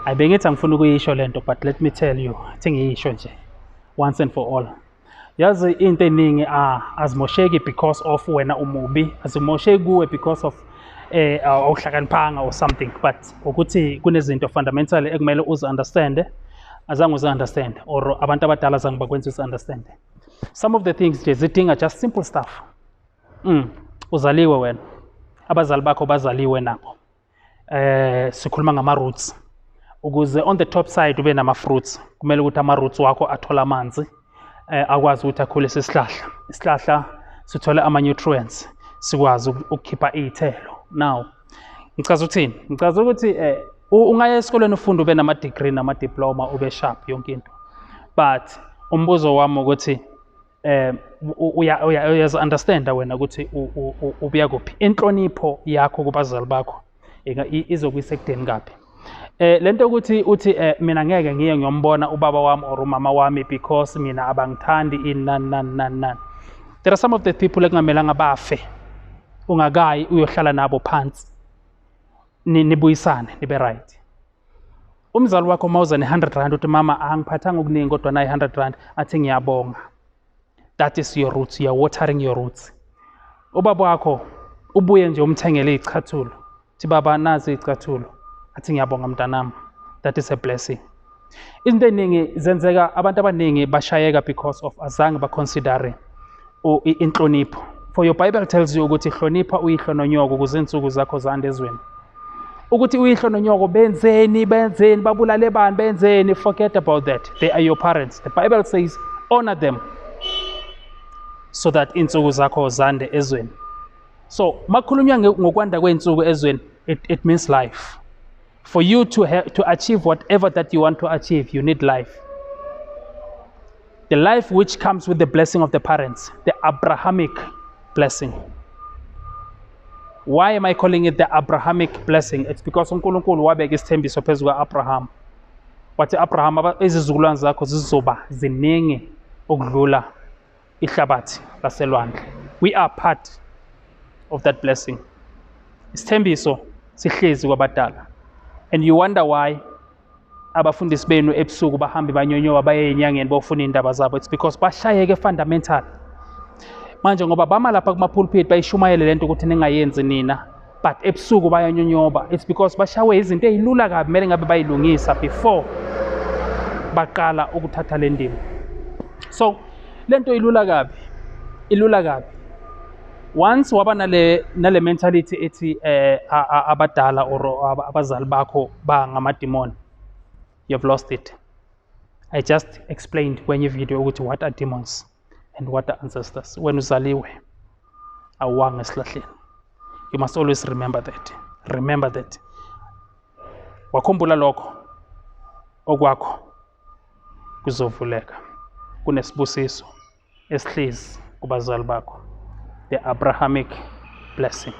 Ayibengithi angifuni ukuyisho lento, but let me tell you thi ngiyisho nje once and for all. Yazi into eningi azimosheki because of wena umubi, azimosheki kuwe because of awuhlakaniphanga or something, but ukuthi kunezinto fundamental ekumele uzi-understande, azange uzi-understand or abantu abadala azange bakwenza uzi-understand. Some of the things nje zidinga just simple stuff. Uzaliwe wena, abazali bakho bazaliwe nabo. Sikhuluma ngama-roots. Ukuze on the top side ube nama-fruits, kumele ukuthi ama-roots wakho athola amanzi, akwazi ukuthi akhulise isihlahla. Isihlahla sithole ama-nutrients, sikwazi ukukhipha iy'thelo. Now, ngichaza ukuthini? Ngichaza ukuthi ungaya esikoleni ufunda ube nama-degree nama-diploma ube sharp yonke into. But umbuzo wami ukuthi uyazi-understanda wena ukuthi ubuya kuphi. Inhlonipho yakho kubazali bakho izokuyisa ekudeni kaphi. Lento ukuthi uthi mina ngeke ngiye ngiyombona ubaba wami or umama wami because mina abangithandi nani. There are some of the people ekungamelanga bafe ungakayi uyohlala nabo phansi nibuyisane nibe right. Umzali wakho mawuza ne-100 uthi mama angiphathanga okuningi kodwa nayi 100 athi ngiyabonga. That is your roots, you are watering your roots. Ubaba wakho ubuye nje umthengele izicathulo. Thi baba nazi izicathulo. Athi ngiyabonga mntanami. That is a blessing. Izinto eziningi zenzeka abantu abaningi bashayeka because of azange baconsidere inhlonipho. For your Bible tells you ukuthi hlonipha uyihlo nonyoko ukuze insuku zakho zande ezweni. Ukuthi uyihlo nonyoko benzeni babulale bani benzeni, forget about that. They are your parents. The Bible says honor them so that insuku zakho zande ezweni. So makhulunywa ngokwanda kweinsuku ezweni, it means life. For you to achieve whatever that you want to achieve, you need life. The life which comes with the blessing of the parents, the Abrahamic blessing. Why am I calling it the Abrahamic blessing? It's because uNkulunkulu wabeka isithembiso phezu kwa-Abraham. Wathi Abraham, izizukulwane zakho zizoba ziningi ukudlula ihlabathi laselwandle. We are part of that blessing. Isithembiso sihlezi kwabadala. And you wonder why abafundisi benu ebusuku bahambe banyonyoba baye enyangeni bofuna indaba zabo. It's because bashayeke fundamental. Manje ngoba bama lapha kuma-pulpit bayishumayele lento ukuthi ningayenzi nina, but ebusuku bayanyonyoba. It's because bashawe izinto ezilula kabi kumele ngabe bayilungisa before baqala ukuthatha le ndima. So lento ilula kabi. Once waba nale mentality ethi abadala or abazali bakho bangamademon, you've lost it. I just explained kwenye video ukuthi what are demons and what are ancestors. When uzaliwe awanga esihlahleni. You must always remember that. Remember that. Wakhumbula lokho okwakho kuzovuleka. Kunesibusiso esihlezi kubazali bakho. The Abrahamic blessing.